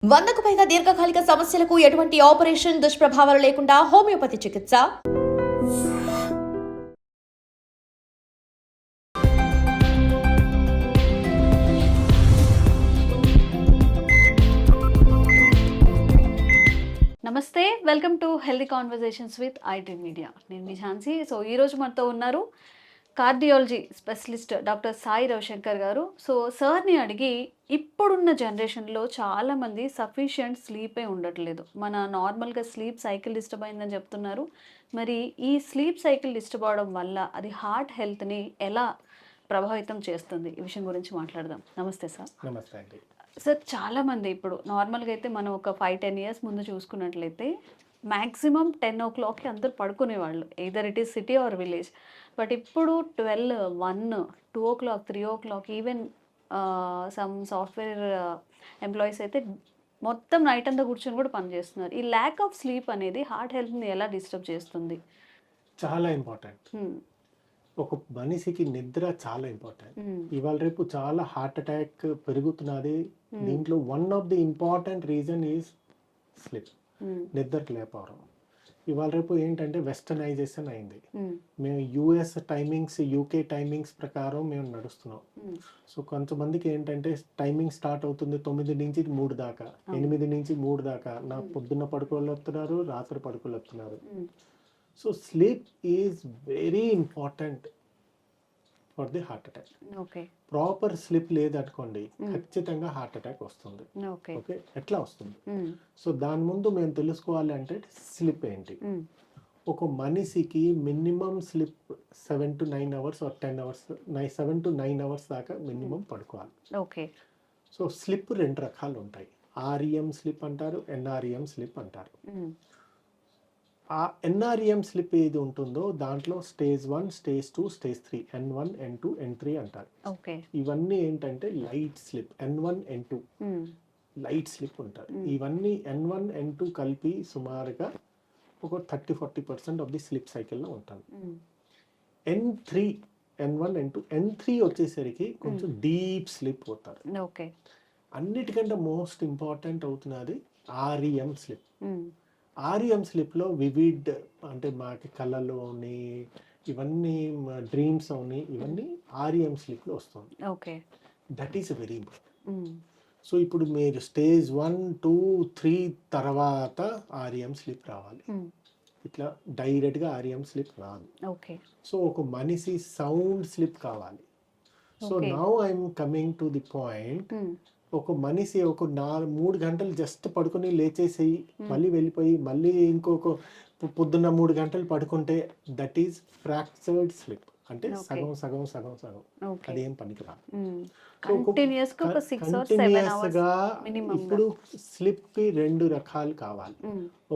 100కు పైగా దీర్ఘకాలిక సమస్యలకు ఎటువంటి ఆపరేషన్ దుష్ప్రభావాలు లేకుండా హోమియోపతి చికిత్స. నమస్తే, welcome to healthy conversations with IT media. నేను మీ ఝాన్సీ. సో ఈరోజు మనతో ఉన్నారు cardiology specialist doctor Sai Ravishankar గారు. సో సార్ని అడిగి, ఇప్పుడున్న జనరేషన్లో చాలామంది సఫిషియంట్ స్లీపే ఉండట్లేదు. మన నార్మల్గా స్లీప్ సైకిల్ డిస్టర్బ్ అయిందని చెప్తున్నారు. మరి ఈ స్లీప్ సైకిల్ డిస్టర్బ్ అవడం వల్ల అది హార్ట్ హెల్త్ని ఎలా ప్రభావితం చేస్తుంది, ఈ విషయం గురించి మాట్లాడదాం. నమస్తే సార్. నమస్తే అండి. సార్, చాలామంది ఇప్పుడు నార్మల్గా అయితే మనం ఒక 5-10 ఇయర్స్ ముందు చూసుకున్నట్లయితే మ్యాక్సిమం 10 o'clockకి అందరు పడుకునేవాళ్ళు, either it is city or village. But ఇప్పుడు 12, 1, 2 o'clock, 3 o'clock, even some software employees అయితే మొత్తం నైట్ అంతా కూర్చొని కూడా పనిచేస్తున్నారు. ఈ ల్యాక్ ఆఫ్ స్లీప్ అనేది హార్ట్ హెల్త్ని ఎలా డిస్టర్బ్ చేస్తుంది? చాలా ఇంపార్టెంట్. ఒక మనిషికి నిద్ర చాలా ఇంపార్టెంట్. ఇవాళ రేపు చాలా హార్ట్ అటాక్ పెరుగుతున్నది. దీంట్లో one of the important reason is sleep, నిద్రకు లేకపోవడం. ఇవాళ రేపు ఏంటంటే వెస్టర్నైజేషన్ అయింది. మేము యుఎస్ టైమింగ్స్, యూకే టైమింగ్స్ ప్రకారం మేము నడుస్తున్నాం. సో కొంతమందికి ఏంటంటే టైమింగ్ స్టార్ట్ అవుతుంది 9 నుంచి 3 దాకా, 8 నుంచి 3 దాకా. నా పొద్దున్న పడుకోళ్ళు వస్తున్నారు, రాత్రి పడుకోళ్ళు వస్తున్నారు. So sleep is very important for the heart attack. Okay, proper sleep లేదనుకోండి ఖచ్చితంగా హార్ట్ అటాక్ వస్తుంది. ఓకే, ఓకే, ఎట్లా వస్తుంది? సో దాని ముందు మేము తెలుసుకోవాలి అంటే స్లీప్ ఏంటి. ఒక మనిషికి minimum sleep 7 to 9 hours or 10 hours, 7 to 9 hours దాకా మినిమం పడుకోవాలి. ఓకే. సో స్లీప్ 2 రకాలు ఉంటాయి. ఆర్ఈఎం స్లీప్ అంటారు, ఎన్ఆర్ఈఎం స్లీప్ అంటారు. ఆ ఎన్ఆర్ఈఎం స్లీప్ ఏది ఉంటుందో దాంట్లో stage 1, stage 2, stage 3, N1, N2, N3 అంటారు. ఓకే. ఇవన్నీ ఏంటంటే light sleep. N1, N2 light sleep ఉంటారు. ఇవన్నీ N1, N2 కలిపి సుమారుగా ఒక 30-40% ఆఫ్ ది స్లీప్ సైకిల్లో ఉంటుంది. N3, N1, N2, N3 వచ్చేసరికి కొంచెం డీప్ స్లీప్ పోతారు. ఓకే. అన్నిటికంటే మోస్ట్ ఇంపార్టెంట్ అవుతున్నది ఆర్ఈఎం స్లీప్. ఆర్ఈఎం స్లీప్లో వివిడ్ అంటే మాకు కళలోని ఇవన్నీ డ్రీమ్స్ అవని ఇవన్నీ ఆర్ఈఎం స్లీప్లో వస్తుంది. Okay. That is very important. So ఇప్పుడు మీరు స్టేజ్ 1, 2, 3 తర్వాత ఆర్ఈఎం స్లీప్ రావాలి. ఇట్లా డైరెక్ట్గా ఆర్ఈఎం స్లీప్ రాదు. ఓకే. సో ఒక మనిషి సౌండ్ స్లీప్ కావాలి. So now I'm coming to the point. ఒక మనిషి ఒక 3 గంటలు జస్ట్ పడుకొని లేచేసి మళ్ళీ వెళ్ళిపోయి మళ్ళీ ఇంకొక పొద్దున్న 3 గంటలు పడుకుంటే దట్ ఈస్ ఫ్రాక్చర్డ్ స్లీప్. అంటే సగం సగం సగం సగం, అదేం పనికిరాదు. కంటిన్యూస్గా ఇప్పుడు స్లీప్ కి 2 రకాలు కావాలి.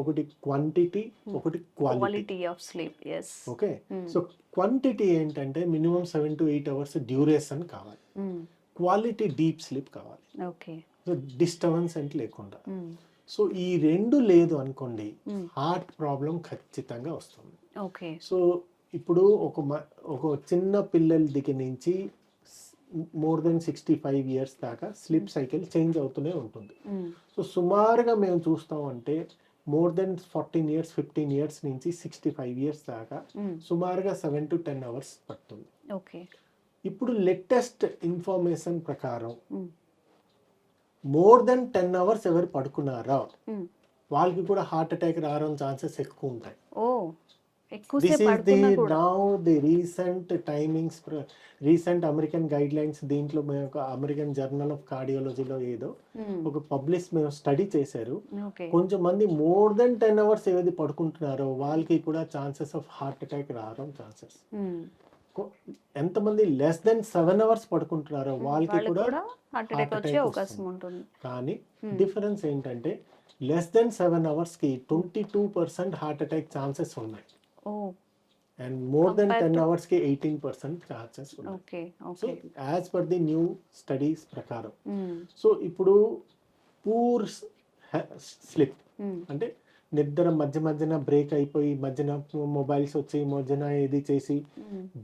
ఒకటి క్వాంటిటీ, ఒకటి quality of sleep. Okay. So quantity ఏంటంటే మినిమం 7 to 8 hours డ్యూరేషన్ కావాలి. క్వాలిటీ డీప్ స్లీప్ కావాలి. ఓకే. సో డిస్టర్బెన్స్ అంటే లేకుండా. సో ఈ 2 లేదు అనుకోండి హార్ట్ ప్రాబ్లం ఖచ్చితంగా వస్తుంది. ఓకే. సో ఇప్పుడు ఒక చిన్న పిల్లల దగ్గర నుంచి మోర్ దెన్ 65 years దాకా స్లీప్ సైకిల్ చేంజ్ అవుతూనే ఉంటుంది. సో సుమారుగా మేము చూస్తామంటే మోర్ దెన్ 14 years, 15 years నుంచి 65 years దాకా సుమారుగా 7 to 10 hours పడుతుంది. ఓకే. ఇప్పుడు లేటెస్ట్ ఇన్ఫర్మేషన్ ప్రకారం మోర్ దెన్ 10 hours ఎవరు పడుకున్నారో వాళ్ళకి కూడా హార్ట్ అటాక్ రావడం ఛాన్సెస్ ఎక్కువ ఉంటాయి. This is the now the recent timings, recent American guidelines. దీంట్లో మేము ఒక అమెరికన్ జర్నల్ ఆఫ్ కార్డియాలజీలో ఏదో ఒక పబ్లిష్ మేము స్టడీ చేశారు. కొంచెం మంది మోర్ దెన్ 10 hours ఏది పడుకుంటున్నారో వాళ్ళకి కూడా ఛాన్సెస్ ఆఫ్ హార్ట్ అటాక్ రావడం ఛాన్సెస్. ఎంతమంది లెస్ దెన్ 7 hours పడుకుంటున్నారో వాళ్ళకి కూడా హార్ట్ అటాక్ వచ్చే అవకాశం ఉంటుంది. కానీ డిఫరెన్స్ ఏంటంటే లెస్ దెన్ 7 hours కి 22% హార్ట్ అటాక్ ఛాన్సెస్ ఉన్నాయి. అండ్ మోర్ దెన్ 10 hours కి 18% ఛాన్సెస్ ఉన్నాయి. So as per the new studies ప్రకారం. సో ఇప్పుడు పూర్ స్లీప్ అంటే నిద్ర మధ్యన బ్రేక్ అయిపోయి మధ్యన మొబైల్స్ వచ్చి మధ్యన ఇది చేసి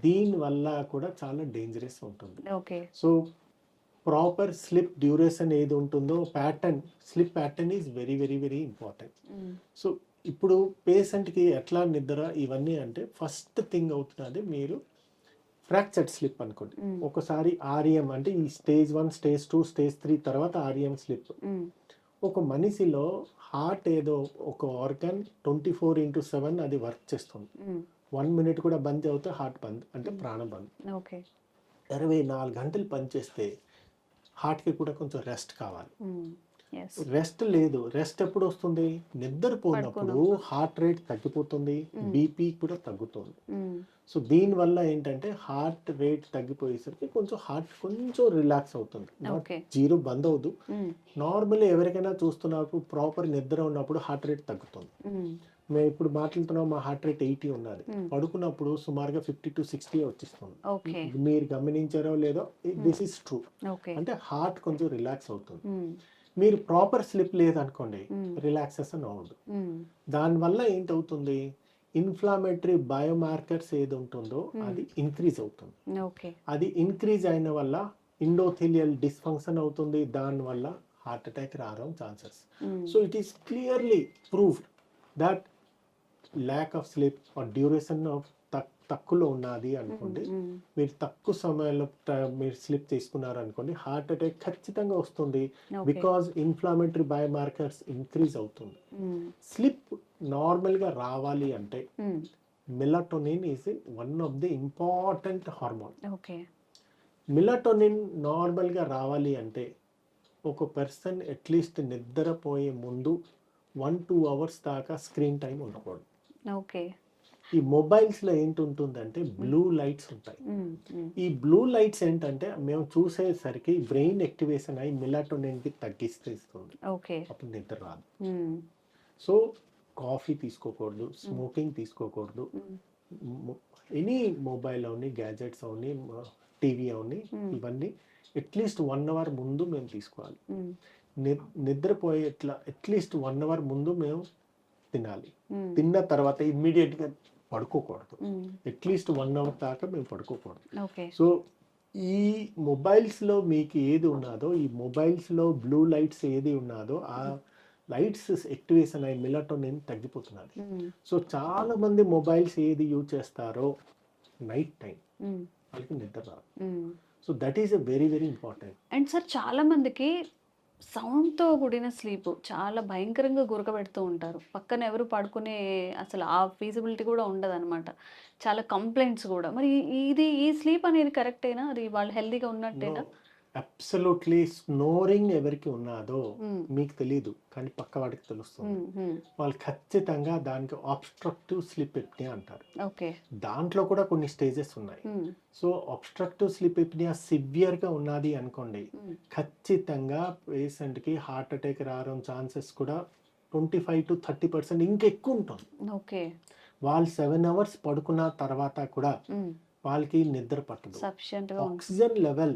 దీని వల్ల కూడా చాలా డేంజరస్ ఉంటుంది. సో ప్రాపర్ స్లిప్ డ్యూరేషన్ ఏది ఉంటుందో pattern, slip pattern is very very very important. So ఇప్పుడు పేషెంట్కి ఎట్లా నిద్ర ఇవన్నీ అంటే ఫస్ట్ థింగ్ అవుతున్నది మీరు ఫ్రాక్చర్డ్ స్లిప్ అనుకోండి. ఒకసారి ఆర్ఎం అంటే ఈ స్టేజ్ 1, స్టేజ్ 2, స్టేజ్ 3 తర్వాత ఆర్ఎం స్లిప్. ఒక మనిషిలో హార్ట్ ఏదో ఒక ఆర్గన్ 24/7 అది వర్క్ చేస్తుంది. 1 మినిట్ కూడా బంద్ అవుతే హార్ట్ బంద్ అంటే ప్రాణం బంద్. 24 గంటలు పనిచేస్తే హార్ట్కి కూడా కొంచెం రెస్ట్ కావాలి. రెస్ట్ లేదు. రెస్ట్ ఎప్పుడు వస్తుంది? నిద్రపోయినప్పుడు హార్ట్ రేట్ తగ్గిపోతుంది, బీపీ కూడా తగ్గుతుంది. సో దీనివల్ల ఏంటంటే హార్ట్ రేట్ తగ్గిపోయేసరికి కొంచెం హార్ట్ కొంచెం రిలాక్స్ అవుతుంది. జీరో బంద్ అవదు. నార్మల్లీ ఎవరికైనా చూస్తున్నప్పుడు ప్రాపర్ నిద్ర ఉన్నప్పుడు హార్ట్ రేట్ తగ్గుతుంది. మేము ఇప్పుడు మాట్లాడుతున్నాం, మా హార్ట్ రేట్ 80 ఉన్నది. పడుకున్నప్పుడు సుమారుగా 50 to 60 వచ్చేస్తుంది. మీరు గమనించారో లేదో, దిస్ ఇస్ ట్రూ. అంటే హార్ట్ కొంచెం రిలాక్స్ అవుతుంది. మీరు ప్రాపర్ స్లిప్ లేదనుకోండి, రిలాక్సేషన్ అవ్వదు. దానివల్ల ఏంటవుతుంది? ఇన్ఫ్లామేటరీ బయోమార్కర్స్ ఏది ఉంటుందో అది ఇంక్రీజ్ అవుతుంది. అది ఇంక్రీజ్ అయిన వల్ల ఎండోథెలియల్ డిస్ఫంక్షన్ అవుతుంది. దానివల్ల హార్ట్ అటాక్ రావడం chances. So it is clearly proved that lack of sleep are duration of తక్కువలో ఉన్నది అనుకోండి, మీరు తక్కువ సమయంలో మీరు స్లిప్ తీసుకున్నారు అనుకోండి, హార్ట్ అటాక్ ఖచ్చితంగా వస్తుంది. బికాజ్ ఇన్ఫ్లామేటరీ బయోమార్కర్స్ ఇంక్రీజ్ అవుతుంది. స్లిప్ నార్మల్గా రావాలి అంటే melatonin is one of the important hormone. Melatonin నార్మల్గా రావాలి అంటే ఒక పర్సన్ అట్లీస్ట్ నిద్రపోయే ముందు 1-2 hours దాకా స్క్రీన్ టైం ఉండకూడదు. ఈ మొబైల్స్లో ఏంటుంటుందంటే బ్లూ లైట్స్ ఉంటాయి. ఈ బ్లూ లైట్స్ ఏంటంటే మేము చూసేసరికి బ్రెయిన్ యాక్టివేషన్ అయ్యి మెలటోనిన్కి తగ్గిస్తుంది. అప్పుడు నిద్ర రాదు. సో కాఫీ తీసుకోకూడదు, స్మోకింగ్ తీసుకోకూడదు, ఎనీ మొబైల్ అవని, గ్యాజెట్స్ అవని, టీవీ అవని, ఇవన్నీ అట్లీస్ట్ 1 hour ముందు మేము తీసుకోవాలి. నిద్రపోయే అట్లీస్ట్ 1 hour ముందు మేము తినాలి. తిన్న తర్వాత ఇమ్మీడియట్గా పడుకోకూడదు. అట్లీస్ట్ 1 hour దాకా మేము పడుకోకూడదు. సో ఈ మొబైల్స్లో మీకు ఏది ఉన్నదో, ఈ మొబైల్స్లో బ్లూ లైట్స్ ఏది ఉన్నదో ఆ లైట్స్ యాక్టివేషన్ అయ్యి మెలటోనిన్ తగ్గిపోతున్నది. సో చాలా మంది మొబైల్స్ ఏది యూజ్ చేస్తారో నైట్ టైం వాళ్ళకి నిద్ర రాదు. So that is a very very important. And sir, చాలా మందికి సౌండ్తో కూడిన స్లీప్ చాలా భయంకరంగా గురకబెడుతూ ఉంటారు. పక్కన ఎవరు పడుకునే అసలు ఆ ఫీజిబిలిటీ కూడా ఉండదు అనమాట. చాలా కంప్లైంట్స్ కూడా. మరి ఈ స్లీప్ అనేది కరెక్టేనా? అది వాళ్ళు హెల్దీగా ఉన్నట్టేనా? అబ్సల్యూట్లీ. స్నోరింగ్ ఎవరికి ఉన్నదో మీకు తెలీదు, కానీ పక్క వాడికి తెలుస్తుంది. వాళ్ళు ఖచ్చితంగా దానికి ఆబ్స్ట్రక్టివ్ స్లీప్ ఎప్నియా అంటారు. దాంట్లో కూడా కొన్ని స్టేజెస్ ఉన్నాయి. సో ఆబ్స్ట్రక్టివ్ స్లీప్ ఎప్నియా సివియర్గా ఉన్నది అనుకోండి, ఖచ్చితంగా పేషెంట్కి హార్ట్ అటాక్ రావడం ఛాన్సెస్ కూడా 25 to 30% ఇంకా ఎక్కువ ఉంటుంది. వాళ్ళు 7 hours పడుకున్న తర్వాత కూడా వాళ్ళకి నిద్ర పట్టదు. ఆక్సిజన్ లెవెల్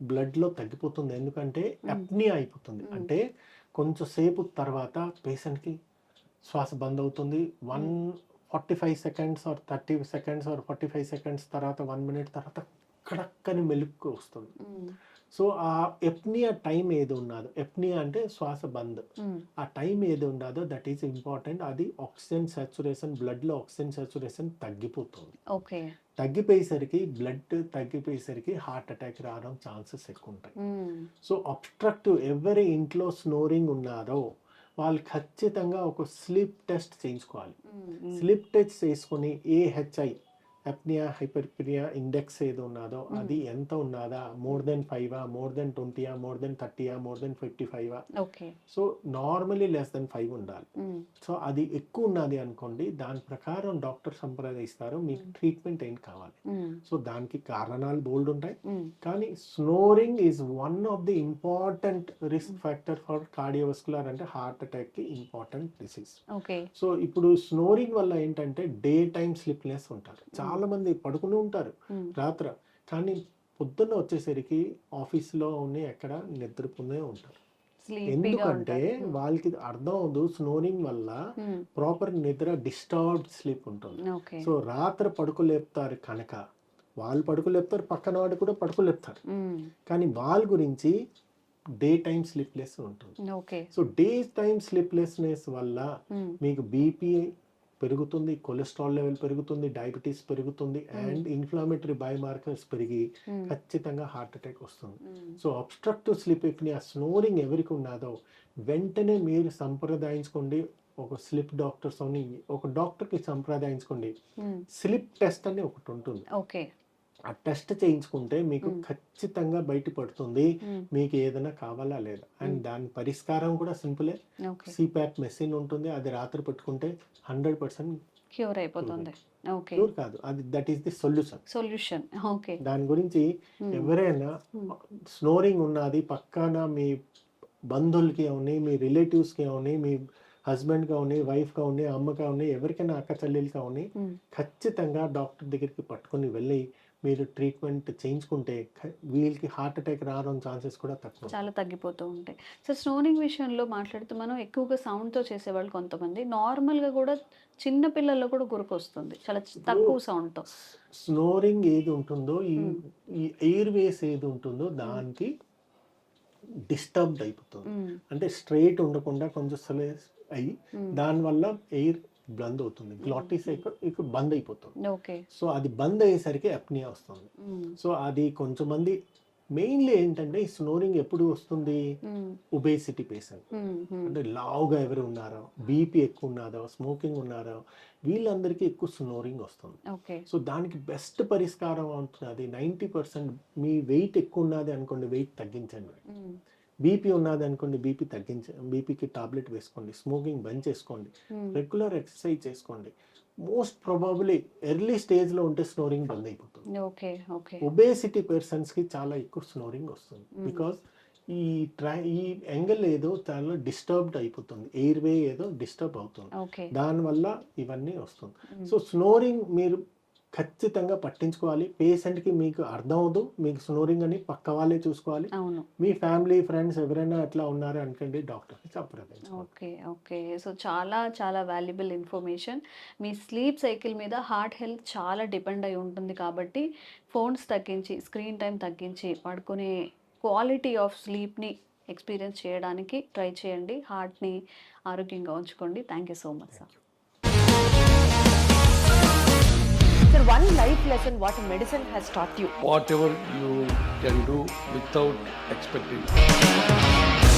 బ్లడ్ లో తగ్గిపోతుంది. ఎందుకంటే అప్నియా అయిపోతుంది. అంటే కొంచెం సేపు తర్వాత పేషెంట్ కి శ్వాస బంద్ అవుతుంది. 45 seconds or 30 seconds or 45 seconds తర్వాత 1 minute తర్వాత కడక్కని మెలుక్కు వస్తుంది. సో ఆ ఎప్నియా టైం ఏది ఉన్నదో, ఎప్నియా అంటే శ్వాస బంద్, ఆ టైం ఏది ఉన్నదో దట్ ఈస్ ఇంపార్టెంట్. అది ఆక్సిజన్ సాచురేషన్, బ్లడ్ లో ఆక్సిజన్ సాచురేషన్ తగ్గిపోతుంది. తగ్గిపోయేసరికి బ్లడ్ తగ్గిపోయేసరికి హార్ట్ అటాక్ రావడం ఛాన్సెస్ ఎక్కువ ఉంటాయి. సో అబ్స్ట్రక్టివ్ ఎవరి ఇంట్లో స్నోరింగ్ ఉన్నారో వాళ్ళు ఖచ్చితంగా ఒక స్లీప్ టెస్ట్ చేయించుకోవాలి. స్లీప్ టెస్ట్ చేసుకుని AHI అప్నియా హైపర్పినియా ఇండెక్స్ ఏది ఉన్నదో అది ఎంత ఉన్నదా, more than 5, more than 20, more than 30, more than 55. So normally less than 5 ఉండాలి. సో అది ఎక్కువ ఉన్నది అనుకోండి, దాని ప్రకారం డాక్టర్ సంప్రదిస్తారు మీకు ట్రీట్మెంట్ ఏం కావాలి. సో దానికి కారణాలు బోల్డ్ ఉంటాయి, కానీ snoring is one of the important risk factor for cardiovascular అంటే హార్ట్ అటాక్ కి ఇంపార్టెంట్ డిసీజ్. సో ఇప్పుడు స్నోరింగ్ వల్ల ఏంటంటే డే టైమ్ స్లిప్నెస్ ఉంటారు. చాలా మంది పడుకుని ఉంటారు రాత్ర, కానీ పొద్దున్న వచ్చేసరికి ఆఫీస్లో ఉన్ని ఎక్కడ నిద్రపోనే ఉంటారు. ఎందుకంటే వాళ్ళకి అర్థం అవదు స్నోరింగ్ వల్ల ప్రాపర్ నిద్ర డిస్టర్బ్డ్ స్లీప్ ఉంటుంది. సో రాత్రి పడుకోలేపుతారు కనుక వాళ్ళు పడుకోలేపుతారు, పక్కన వాడు కూడా పడుకోలేపుతారు. కానీ వాళ్ళ గురించి డే టైమ్ స్లీప్లెస్ ఉంటుంది. Okay. So day time sleeplessness వల్ల మీకు బీపీ పెరుగుతుంది, కొలెస్ట్రాల్ లెవెల్ పెరుగుతుంది, డయాబెటీస్ పెరుగుతుంది, అండ్ ఇన్ఫ్లామేటరీ బయోమార్కర్స్ పెరిగి ఖచ్చితంగా హార్ట్ అటాక్ వస్తుంది. So obstructive sleep apnoea, snoring ఎవరికి ఉన్నదో వెంటనే మీరు సంప్రదాయించుకోండి. ఒక స్లీప్ డాక్టర్స్ అని ఒక డాక్టర్కి సంప్రదాయించుకోండి. స్లీప్ టెస్ట్ అని ఒకటి ఉంటుంది. ఓకే. ఆ టెస్ట్ చేయించుకుంటే మీకు ఖచ్చితంగా బయటపడుతుంది మీకు ఏదైనా కావాలా లేదా. అండ్ దాని పరిష్కారం కూడా సింపులే. సిప్యాప్ మెషిన్ ఉంటుంది, అది రాత్రి పెట్టుకుంటే 100% క్యూర్ అయిపోతుంది. ఓకే. క్యూర్ కాదు, అది that is the solution. Okay. దాని గురించి ఎవరైనా స్నోరింగ్ ఉన్నది పక్కన మీ బంధువులకి అవని, మీ రిలేటివ్స్కి అవని, మీ హస్బెండ్ కావని, వైఫ్ కావని, అమ్మ కావని, ఎవరికైనా అక్క చెల్లెలు కావని ఖచ్చితంగా డాక్టర్ దగ్గరికి పట్టుకొని వెళ్ళి మీరు ట్రీట్మెంట్ చేయించుకుంటే వీళ్ళకి హార్ట్ అటాక్ రావడం ఛాన్సెస్ కూడా తక్కువ, చాలా తగ్గిపోతూ ఉంటాయి. సో స్నోరింగ్ విషయంలో మాట్లాడుతూ మనం ఎక్కువగా సౌండ్తో చేసేవాళ్ళు కొంతమంది, నార్మల్గా కూడా చిన్న పిల్లల్లో కూడా గురకు వస్తుంది చాలా తక్కువ సౌండ్తో. స్నోరింగ్ ఏది ఉంటుందో, ఈ ఎయిర్ వేస్ ఏది ఉంటుందో దానికి డిస్టర్బ్డ్ అయిపోతుంది. అంటే స్ట్రైట్ ఉండకుండా కొంచెం స్లో అయ్యి దానివల్ల ఎయిర్ బంద్ అవుతుంది, గ్లాటిస్ ఇక్కడ బంద్ అయిపోతుంది. సో అది బంద్ అయ్యేసరికి అప్నియా వస్తుంది. సో అది కొంచెం మంది మెయిన్లీ ఏంటంటే ఈ స్నోరింగ్ ఎప్పుడు వస్తుంది, ఒబేసిటీ పేషెంట్ అంటే లావుగా ఎవరు ఉన్నారో, బీపీ ఎక్కువ ఉన్నారో, స్మోకింగ్ ఉన్నారో, వీళ్ళందరికీ ఎక్కువ స్నోరింగ్ వస్తుంది. సో దానికి బెస్ట్ పరిష్కారం అవుతుంది 90%. మీ వెయిట్ ఎక్కువ ఉన్నది అనుకోండి, వెయిట్ తగ్గించండి. బీపీ ఉన్నది అనుకోండి, బీపీకి టాబ్లెట్ వేసుకోండి. స్మోకింగ్ బంద్ చేసుకోండి. రెగ్యులర్ ఎక్సర్సైజ్ చేసుకోండి. మోస్ట్ ప్రాబబ్లీ ఎర్లీ స్టేజ్లో ఉంటే స్నోరింగ్ బంద్ అయిపోతుంది. ఒబేసిటీ పర్సన్స్కి చాలా ఎక్కువ స్నోరింగ్ వస్తుంది. బికాస్ ఈ యాంగిల్ ఏదో చాలా డిస్టర్బ్డ్ అయిపోతుంది, ఎయిర్ వే ఏదో డిస్టర్బ్ అవుతుంది, దానివల్ల ఇవన్నీ వస్తుంది. సో స్నోరింగ్ మీరు ఖచ్చితంగా పట్టించుకోవాలి. పేషెంట్కి మీకు అర్థం అవదు మీకు స్నోరింగ్ అని, పక్క వాళ్ళే చూసుకోవాలి. మీ ఫ్యామిలీ ఫ్రెండ్స్ ఎవరైనా అట్లా ఉన్నారు అనుకోండి, డాక్టర్ని సంప్రదించాలి. ఓకే. సో చాలా చాలా వాల్యుబుల్ ఇన్ఫర్మేషన్. మీ స్లీప్ సైకిల్ మీద హార్ట్ హెల్త్ చాలా డిపెండ్ అయి ఉంటుంది కాబట్టి ఫోన్స్ తగ్గించి, స్క్రీన్ టైం తగ్గించి, పడుకునే క్వాలిటీ ఆఫ్ స్లీప్ని ఎక్స్పీరియన్స్ చేయడానికి ట్రై చేయండి. హార్ట్ని ఆరోగ్యంగా ఉంచుకోండి. Thank you so much sir. Sir, one life lesson what medicine has taught you. Whatever you can do without expecting.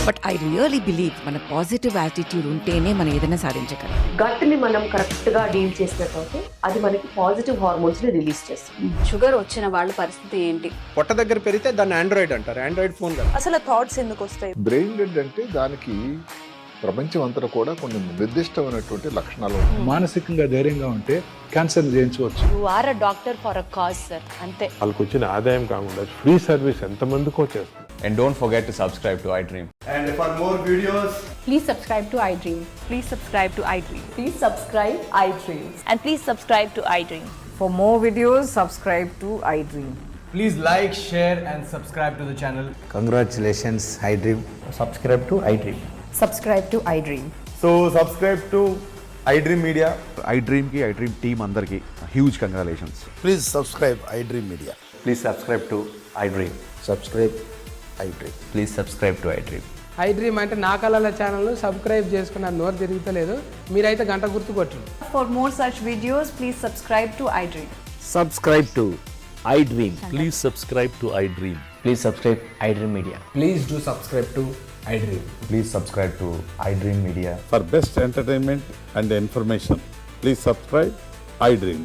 But I really believe మన positive attitude ఉంటేనే మనం ఏదైనా సాధించగలం. గట్ని మనం కరెక్ట్గా డీల్ చేసినట్లయితే అది మనకి పాజిటివ్ హార్మోన్స్ని రిలీజ్ చేస్తుంది. షుగర్ వచ్చిన వాళ్ళ పరిస్థితి ఏంటి? పొట్ట దగ్గర పెరిగితే దాన్ని ఆండ్రాయిడ్ అంటారు, ఆండ్రాయిడ్ ఫోన్ కదా. అసలు థాట్స్ ఎందుకు వస్తాయి? బ్రెయిన్ డెడ్ అంటే దానికి ప్రపంచం అంతా కూడా కొన్ని నిర్దిష్టమైనటువంటి లక్షణాలు. మానసికంగా ధైర్యంగా ఉంటే క్యాన్సర్ జయించవచ్చు. You are a doctor for a cause, sir. అంతే. వాళ్ళకి వచ్చిన ఆదాయం కాకుండా ఫ్రీ సర్వీస్ ఎంతమందికో చేస్తారు. And don't forget to subscribe to iDream. And for more videos, Please subscribe to iDream. Please subscribe to iDream. Please subscribe iDream. And please subscribe to iDream. For more videos, subscribe to iDream. please like, share and subscribe to the channel. Congratulations, iDream. Subscribe to iDream. Subscribe to iDream. So subscribe to iDream Media. iDream ki iDream team andarki huge congratulations. Please subscribe iDream media. Please subscribe to iDream. Subscribe iDream. Please subscribe to iDream. iDream అంటే నా కళల channel subscribe చేసుకున్న నోరు తిరుగుతలేదు, మీరైతే గంట గుర్తు కొట్టండి. For more such videos, please subscribe to iDream. Subscribe to iDream. Please subscribe to iDream. Please subscribe iDream Media. Please do subscribe to iDream. Please subscribe to iDream Media. For best entertainment and information, please subscribe iDream.